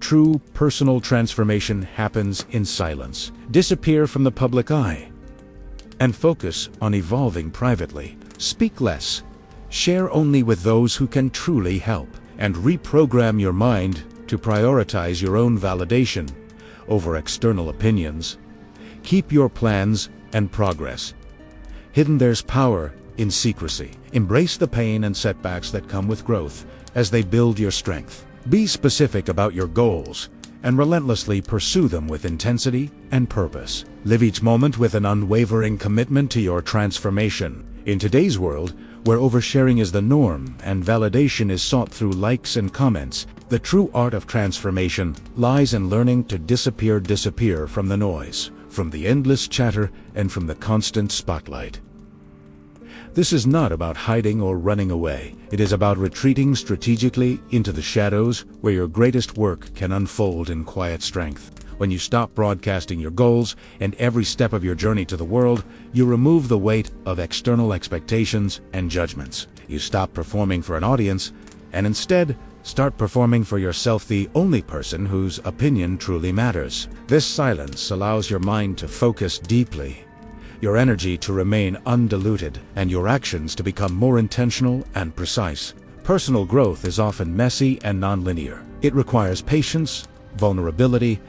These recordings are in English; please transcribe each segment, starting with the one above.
True personal transformation happens in silence. Disappear from the public eye and focus on evolving privately. Speak less, share only with those who can truly help, and reprogram your mind to prioritize your own validation over external opinions. Keep your plans and progress hidden. There's power in secrecy. Embrace the pain and setbacks that come with growth as they build your strength. Be specific about your goals and relentlessly pursue them with intensity and purpose. Live each moment with an unwavering commitment to your transformation. In today's world, where oversharing is the norm and validation is sought through likes and comments, the true art of transformation lies in learning to disappear from the noise, from the endless chatter, and from the constant spotlight. This is not about hiding or running away. It is about retreating strategically into the shadows where your greatest work can unfold in quiet strength. When you stop broadcasting your goals and every step of your journey to the world, you remove the weight of external expectations and judgments. You stop performing for an audience and instead start performing for yourself, the only person whose opinion truly matters. This silence allows your mind to focus deeply, your energy to remain undiluted, and your actions to become more intentional and precise. Personal growth is often messy and nonlinear. It requires patience, vulnerability,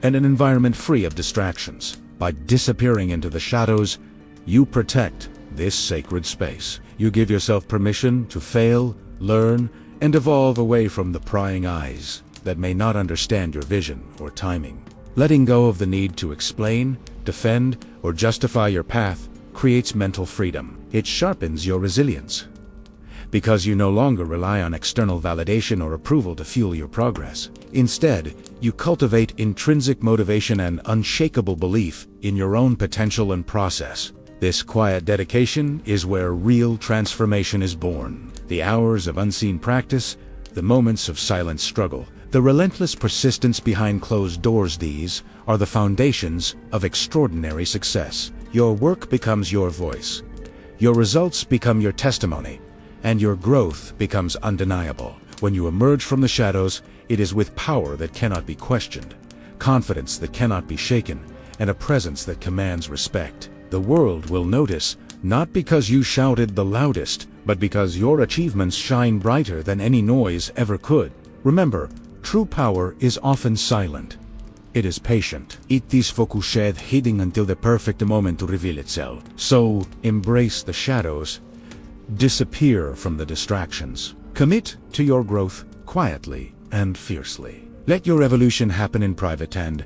and an environment free of distractions. By disappearing into the shadows, you protect this sacred space. You give yourself permission to fail, learn, and evolve away from the prying eyes that may not understand your vision or timing. Letting go of the need to explain, defend, or justify your path creates mental freedom. It sharpens your resilience, because you no longer rely on external validation or approval to fuel your progress. Instead, you cultivate intrinsic motivation and unshakable belief in your own potential and process. This quiet dedication is where real transformation is born. The hours of unseen practice, the moments of silent struggle, the relentless persistence behind closed doors, these are the foundations of extraordinary success. Your work becomes your voice, your results become your testimony, and your growth becomes undeniable. When you emerge from the shadows, it is with power that cannot be questioned, confidence that cannot be shaken, and a presence that commands respect. The world will notice, not because you shouted the loudest, but because your achievements shine brighter than any noise ever could. Remember, true power is often silent. It is patient. It is focused, hiding until the perfect moment to reveal itself. So, embrace the shadows. Disappear from the distractions. Commit to your growth quietly and fiercely. Let your evolution happen in private, and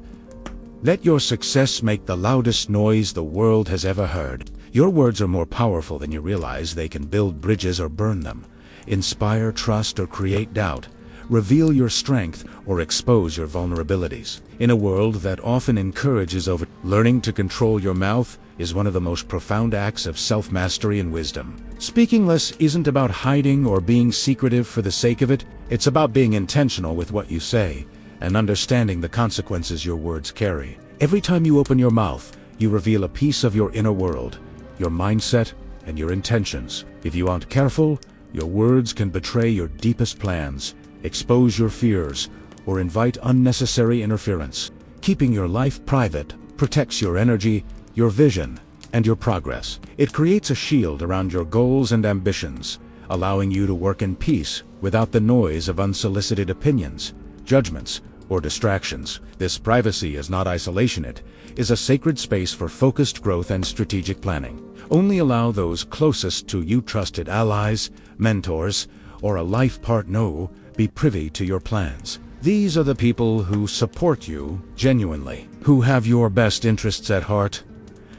let your success make the loudest noise the world has ever heard. Your words are more powerful than you realize. They can build bridges or burn them, inspire trust or create doubt, reveal your strength or expose your vulnerabilities. In a world that often encourages learning to control your mouth is one of the most profound acts of self-mastery and wisdom. Speaking less isn't about hiding or being secretive for the sake of it. It's about being intentional with what you say and understanding the consequences your words carry. Every time you open your mouth, you reveal a piece of your inner world, your mindset, and your intentions. If you aren't careful, your words can betray your deepest plans, expose your fears, or invite unnecessary interference. Keeping your life private protects your energy, your vision, and your progress. It creates a shield around your goals and ambitions, allowing you to work in peace without the noise of unsolicited opinions, judgments, or distractions. This privacy is not isolation. It is a sacred space for focused growth and strategic planning. Only allow those closest to you, trusted allies, mentors, or a life partner, be privy to your plans. These are the people who support you genuinely, who have your best interests at heart,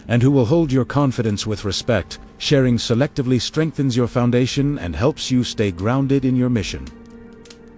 and who will hold your confidence with respect. Sharing selectively strengthens your foundation and helps you stay grounded in your mission.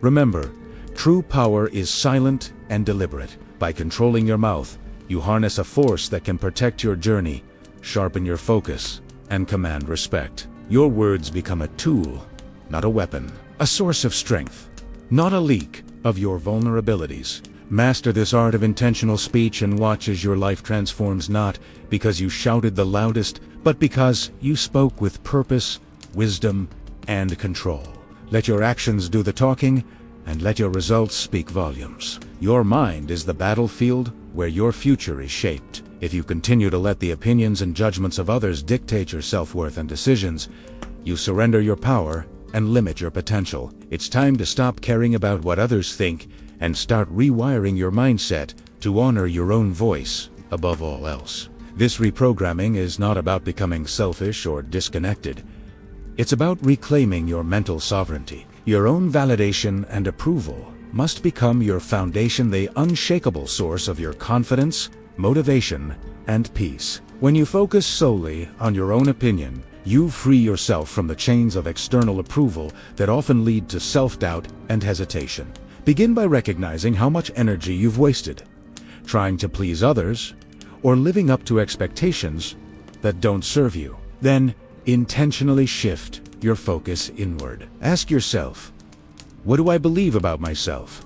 Remember, true power is silent and deliberate. By controlling your mouth, you harness a force that can protect your journey, sharpen your focus, and command respect. Your words become a tool, not a weapon, a source of strength, not a leak of your vulnerabilities. Master this art of intentional speech and watch as your life transforms, not because you shouted the loudest, but because you spoke with purpose, wisdom, and control. Let your actions do the talking, and let your results speak volumes. Your mind is the battlefield where your future is shaped. If you continue to let the opinions and judgments of others dictate your self-worth and decisions, you surrender your power and limit your potential. It's time to stop caring about what others think and start rewiring your mindset to honor your own voice above all else. This reprogramming is not about becoming selfish or disconnected. It's about reclaiming your mental sovereignty. Your own validation and approval must become your foundation, the unshakable source of your confidence, motivation, and peace. When you focus solely on your own opinion, you free yourself from the chains of external approval that often lead to self-doubt and hesitation. Begin by recognizing how much energy you've wasted trying to please others or living up to expectations that don't serve you. Then, intentionally shift your focus inward. Ask yourself, what do I believe about myself?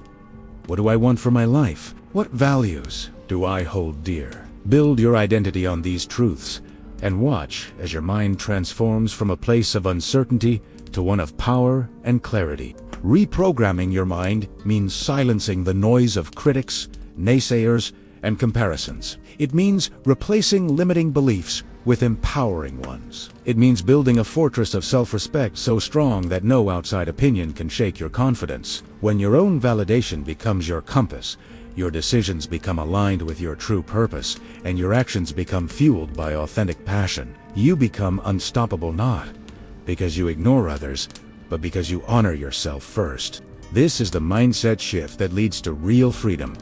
What do I want for my life? What values do I hold dear? Build your identity on these truths and watch as your mind transforms from a place of uncertainty to one of power and clarity. Reprogramming your mind means silencing the noise of critics, naysayers, and comparisons. It means replacing limiting beliefs with empowering ones. It means building a fortress of self-respect so strong that no outside opinion can shake your confidence. When your own validation becomes your compass, your decisions become aligned with your true purpose, and your actions become fueled by authentic passion. You become unstoppable not because you ignore others, but because you honor yourself first. This is the mindset shift that leads to real freedom,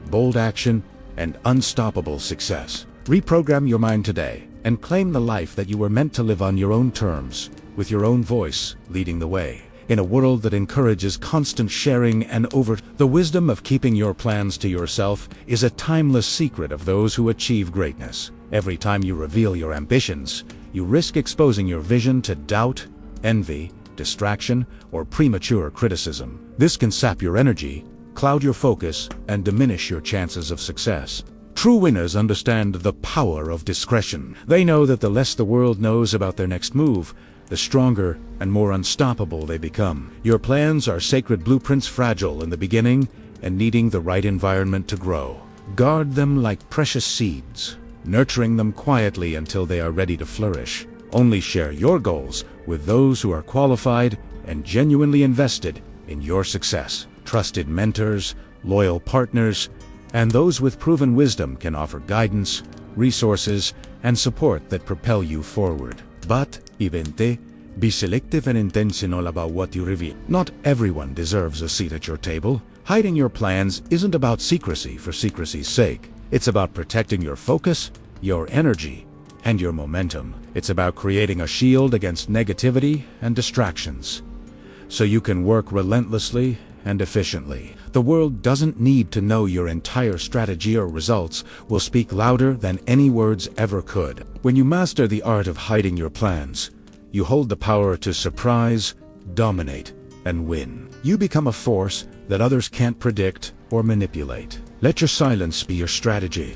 bold action, and unstoppable success. Reprogram your mind today and claim the life that you were meant to live on your own terms, with your own voice leading the way. In a world that encourages constant sharing and the wisdom of keeping your plans to yourself is a timeless secret of those who achieve greatness. Every time you reveal your ambitions, you risk exposing your vision to doubt, envy, distraction, or premature criticism. This can sap your energy, cloud your focus, and diminish your chances of success. True winners understand the power of discretion. They know that the less the world knows about their next move, the stronger and more unstoppable they become. Your plans are sacred blueprints, fragile in the beginning and needing the right environment to grow. Guard them like precious seeds, nurturing them quietly until they are ready to flourish. Only share your goals with those who are qualified and genuinely invested in your success. Trusted mentors, loyal partners, and those with proven wisdom can offer guidance, resources, and support that propel you forward. But, Ibente, be selective and intentional about what you reveal. Not everyone deserves a seat at your table. Hiding your plans isn't about secrecy for secrecy's sake. It's about protecting your focus, your energy, and your momentum. It's about creating a shield against negativity and distractions, so you can work relentlessly and efficiently. The world doesn't need to know your entire strategy, or results will speak louder than any words ever could. When you master the art of hiding your plans, you hold the power to surprise, dominate, and win. You become a force that others can't predict or manipulate. Let your silence be your strategy,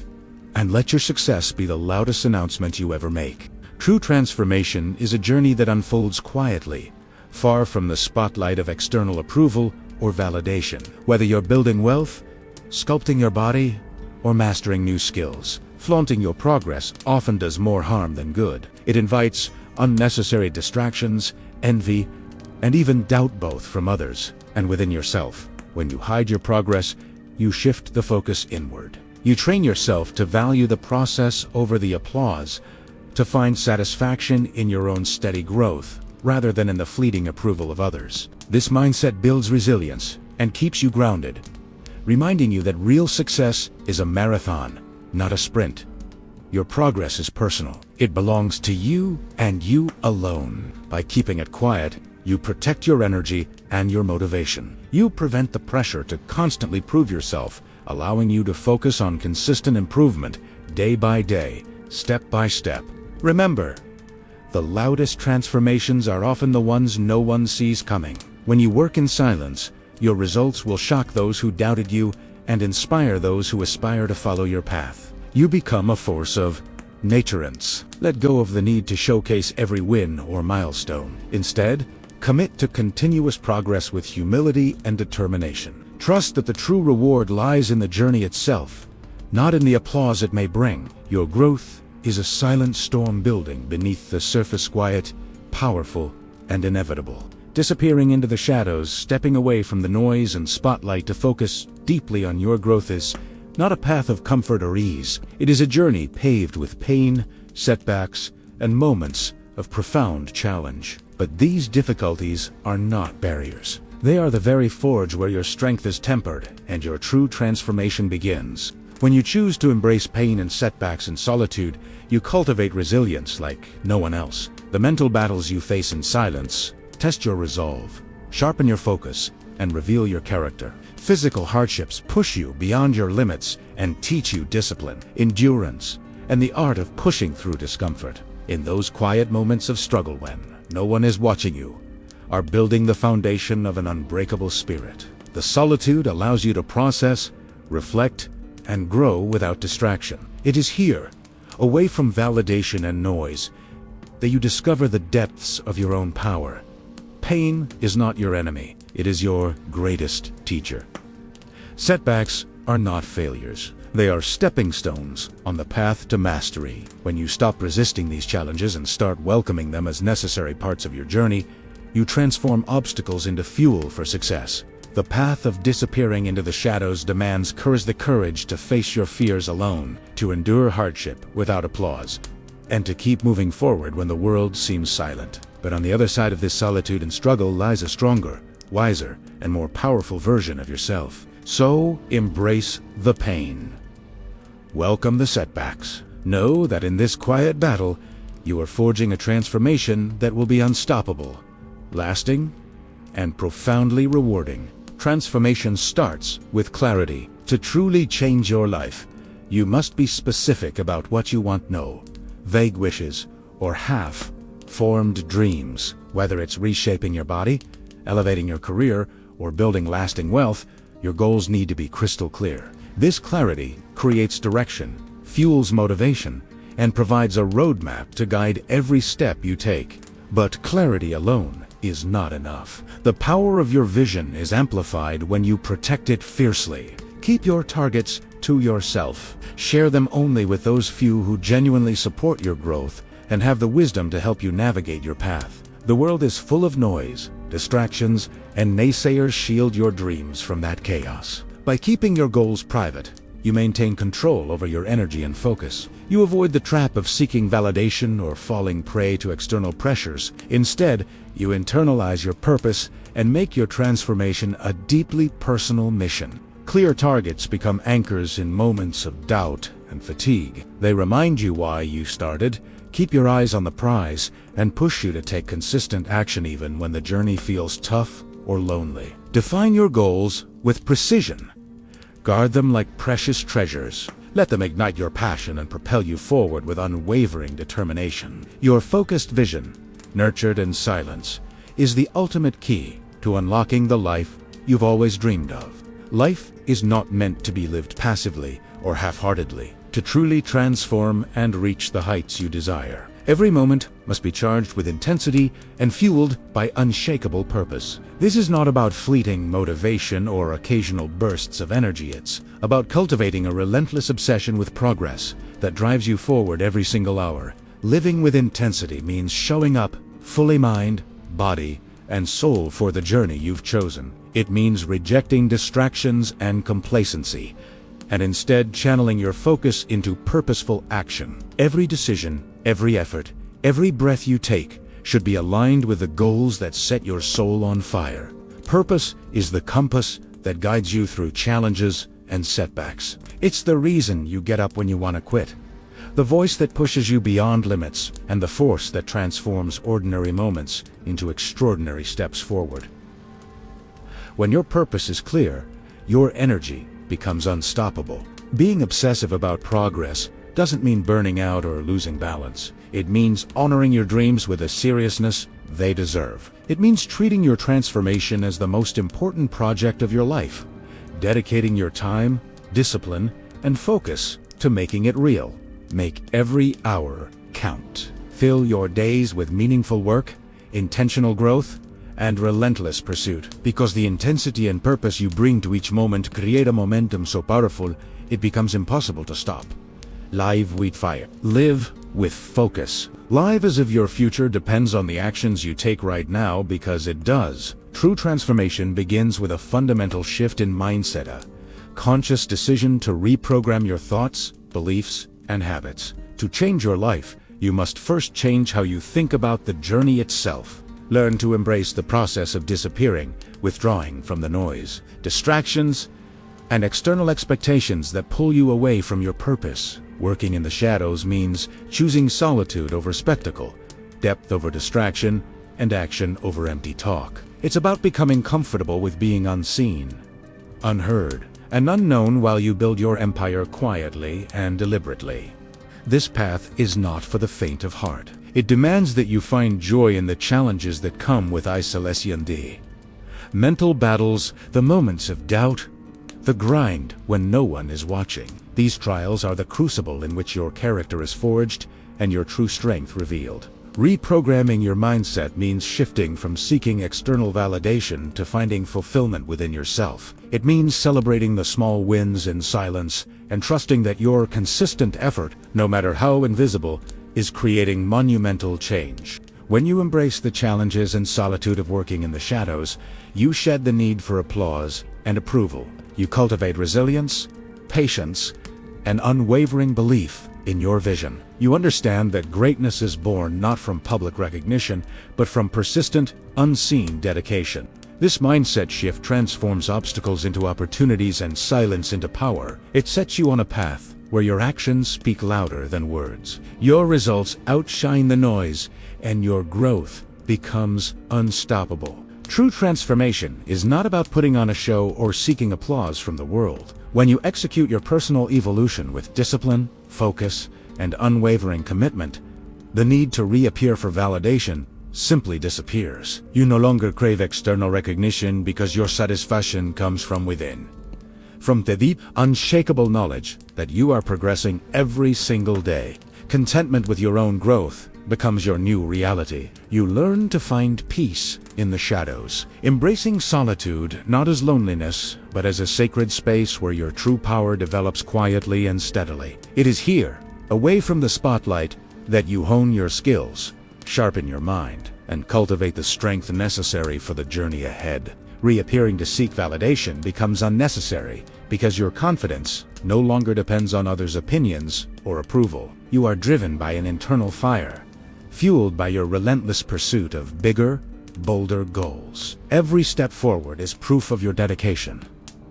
and let your success be the loudest announcement you ever make. True transformation is a journey that unfolds quietly, far from the spotlight of external approval or validation. Whether you're building wealth, sculpting your body, or mastering new skills, flaunting your progress often does more harm than good. It invites unnecessary distractions, envy, and even doubt, both from others and within yourself. When you hide your progress, you shift the focus inward. You train yourself to value the process over the applause, to find satisfaction in your own steady growth, rather than in the fleeting approval of others. This mindset builds resilience and keeps you grounded, reminding you that real success is a marathon, not a sprint. Your progress is personal. It belongs to you and you alone. By keeping it quiet, you protect your energy and your motivation. You prevent the pressure to constantly prove yourself, allowing you to focus on consistent improvement, day by day, step by step. Remember, the loudest transformations are often the ones no one sees coming. When you work in silence, your results will shock those who doubted you and inspire those who aspire to follow your path. You become a force of naturance. Let go of the need to showcase every win or milestone. Instead, Commit to continuous progress with humility and determination. Trust that the true reward lies in the journey itself, not in the applause it may bring. Your growth is a silent storm building beneath the surface, quiet, powerful, and inevitable. Disappearing into the shadows, stepping away from the noise and spotlight to focus deeply on your growth is not a path of comfort or ease. It is a journey paved with pain, setbacks, and moments of profound challenge. But these difficulties are not barriers. They are the very forge where your strength is tempered and your true transformation begins. When you choose to embrace pain and setbacks in solitude, you cultivate resilience like no one else. The mental battles you face in silence test your resolve, sharpen your focus, and reveal your character. Physical hardships push you beyond your limits and teach you discipline, endurance, and the art of pushing through discomfort. In those quiet moments of struggle when no one is watching you, are building the foundation of an unbreakable spirit. The solitude allows you to process, reflect, and grow without distraction. It is here, away from validation and noise, that you discover the depths of your own power. Pain is not your enemy, it is your greatest teacher. Setbacks are not failures. They are stepping stones on the path to mastery. When you stop resisting these challenges and start welcoming them as necessary parts of your journey, you transform obstacles into fuel for success. The path of disappearing into the shadows demands the courage to face your fears alone, to endure hardship without applause, and to keep moving forward when the world seems silent. But on the other side of this solitude and struggle lies a stronger, wiser, and more powerful version of yourself. So embrace the pain. Welcome the setbacks. Know that in this quiet battle, you are forging a transformation that will be unstoppable, lasting, and profoundly rewarding. Transformation starts with clarity. To truly change your life, you must be specific about what you want. No vague wishes or half-formed dreams. Whether it's reshaping your body, elevating your career, or building lasting wealth, your goals need to be crystal clear. This clarity creates direction, fuels motivation, and provides a roadmap to guide every step you take. But clarity alone is not enough. The power of your vision is amplified when you protect it fiercely. Keep your targets to yourself. Share them only with those few who genuinely support your growth and have the wisdom to help you navigate your path. The world is full of noise, distractions, and naysayers. Shield your dreams from that chaos. By keeping your goals private, you maintain control over your energy and focus. You avoid the trap of seeking validation or falling prey to external pressures. Instead, you internalize your purpose and make your transformation a deeply personal mission. Clear targets become anchors in moments of doubt and fatigue. They remind you why you started, keep your eyes on the prize, and push you to take consistent action even when the journey feels tough or lonely. Define your goals with precision. Guard them like precious treasures. Let them ignite your passion and propel you forward with unwavering determination. Your focused vision, nurtured in silence, is the ultimate key to unlocking the life you've always dreamed of. Life is not meant to be lived passively or half-heartedly. To truly transform and reach the heights you desire, every moment must be charged with intensity and fueled by unshakable purpose. This is not about fleeting motivation or occasional bursts of energy. It's about cultivating a relentless obsession with progress that drives you forward every single hour. Living with intensity means showing up fully mind, body, and soul for the journey you've chosen. It means rejecting distractions and complacency, and instead channeling your focus into purposeful action. Every decision, every effort, every breath you take should be aligned with the goals that set your soul on fire. Purpose is the compass that guides you through challenges and setbacks. It's the reason you get up when you want to quit, the voice that pushes you beyond limits, and the force that transforms ordinary moments into extraordinary steps forward. When your purpose is clear, your energy becomes unstoppable. Being obsessive about progress doesn't mean burning out or losing balance. It means honoring your dreams with a seriousness they deserve. It means treating your transformation as the most important project of your life, dedicating your time, discipline, and focus to making it real. Make every hour count. Fill your days with meaningful work, intentional growth, and relentless pursuit, because the intensity and purpose you bring to each moment create a momentum so powerful it becomes impossible to stop. Live with fire. Live with focus. Live as if your future depends on the actions you take right now, because it does. True transformation begins with a fundamental shift in mindset, a conscious decision to reprogram your thoughts, beliefs, and habits. To change your life, you must first change how you think about the journey itself. Learn to embrace the process of disappearing, withdrawing from the noise, distractions, and external expectations that pull you away from your purpose. Working in the shadows means choosing solitude over spectacle, depth over distraction, and action over empty talk. It's about becoming comfortable with being unseen, unheard, and unknown while you build your empire quietly and deliberately. This path is not for the faint of heart. It demands that you find joy in the challenges that come with isolation. Mental battles, the moments of doubt, the grind when no one is watching. These trials are the crucible in which your character is forged and your true strength revealed. Reprogramming your mindset means shifting from seeking external validation to finding fulfillment within yourself. It means celebrating the small wins in silence and trusting that your consistent effort, no matter how invisible, is creating monumental change. When you embrace the challenges and solitude of working in the shadows, you shed the need for applause and approval. You cultivate resilience, patience, and unwavering belief in your vision. You understand that greatness is born not from public recognition, but from persistent, unseen dedication. This mindset shift transforms obstacles into opportunities and silence into power. It sets you on a path where your actions speak louder than words. Your results outshine the noise, and your growth becomes unstoppable. True transformation is not about putting on a show or seeking applause from the world. When you execute your personal evolution with discipline, focus, and unwavering commitment, the need to reappear for validation simply disappears. You no longer crave external recognition because your satisfaction comes from within. From the deep, unshakable knowledge that you are progressing every single day. Contentment with your own growth becomes your new reality. You learn to find peace in the shadows, embracing solitude not as loneliness, but as a sacred space where your true power develops quietly and steadily. It is here, away from the spotlight, that you hone your skills, sharpen your mind, and cultivate the strength necessary for the journey ahead. Reappearing to seek validation becomes unnecessary because your confidence no longer depends on others' opinions or approval. You are driven by an internal fire, fueled by your relentless pursuit of bigger, bolder goals. Every step forward is proof of your dedication.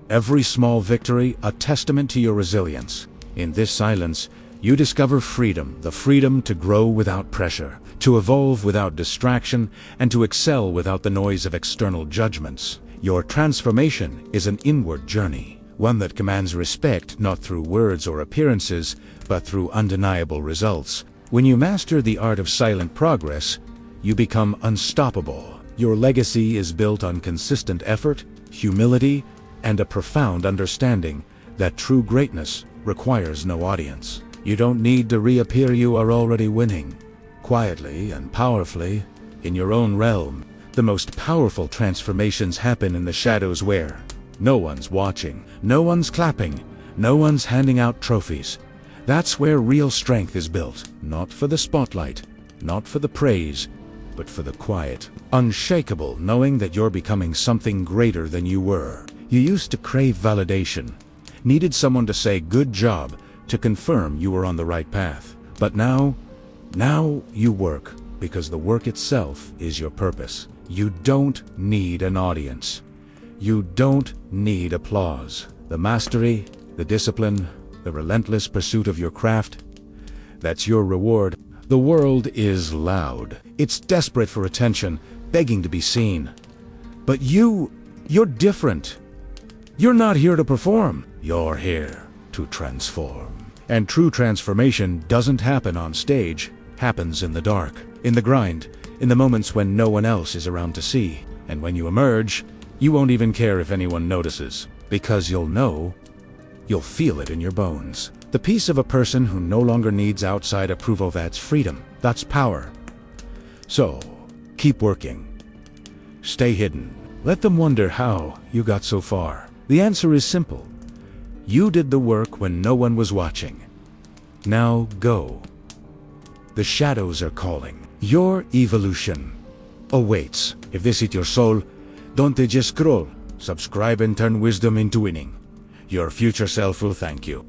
Every small victory a testament to your resilience. In this silence, you discover freedom, the freedom to grow without pressure, to evolve without distraction, and to excel without the noise of external judgments. Your transformation is an inward journey, one that commands respect not through words or appearances, but through undeniable results. When you master the art of silent progress, you become unstoppable. Your legacy is built on consistent effort, humility, and a profound understanding that true greatness requires no audience. You don't need to reappear, you are already winning, quietly and powerfully, in your own realm. The most powerful transformations happen in the shadows where no one's watching, no one's clapping, no one's handing out trophies. That's where real strength is built, not for the spotlight, not for the praise, but for the quiet, unshakable knowing that you're becoming something greater than you were. You used to crave validation, needed someone to say good job to confirm you were on the right path. But now you work because the work itself is your purpose. You don't need an audience. You don't need applause. The mastery, the discipline, the relentless pursuit of your craft, that's your reward. The world is loud. It's desperate for attention, begging to be seen. But you're different. You're not here to perform. You're here to transform. And true transformation doesn't happen on stage, happens in the dark, in the grind, in the moments when no one else is around to see. And when you emerge, you won't even care if anyone notices, because you'll feel it in your bones. The peace of a person who no longer needs outside approval, that's freedom, that's power. So, keep working. Stay hidden. Let them wonder how you got so far. The answer is simple. You did the work when no one was watching. Now go. The shadows are calling. Your evolution awaits. If this hit your soul, don't just scroll. Subscribe and turn wisdom into winning. Your future self will thank you.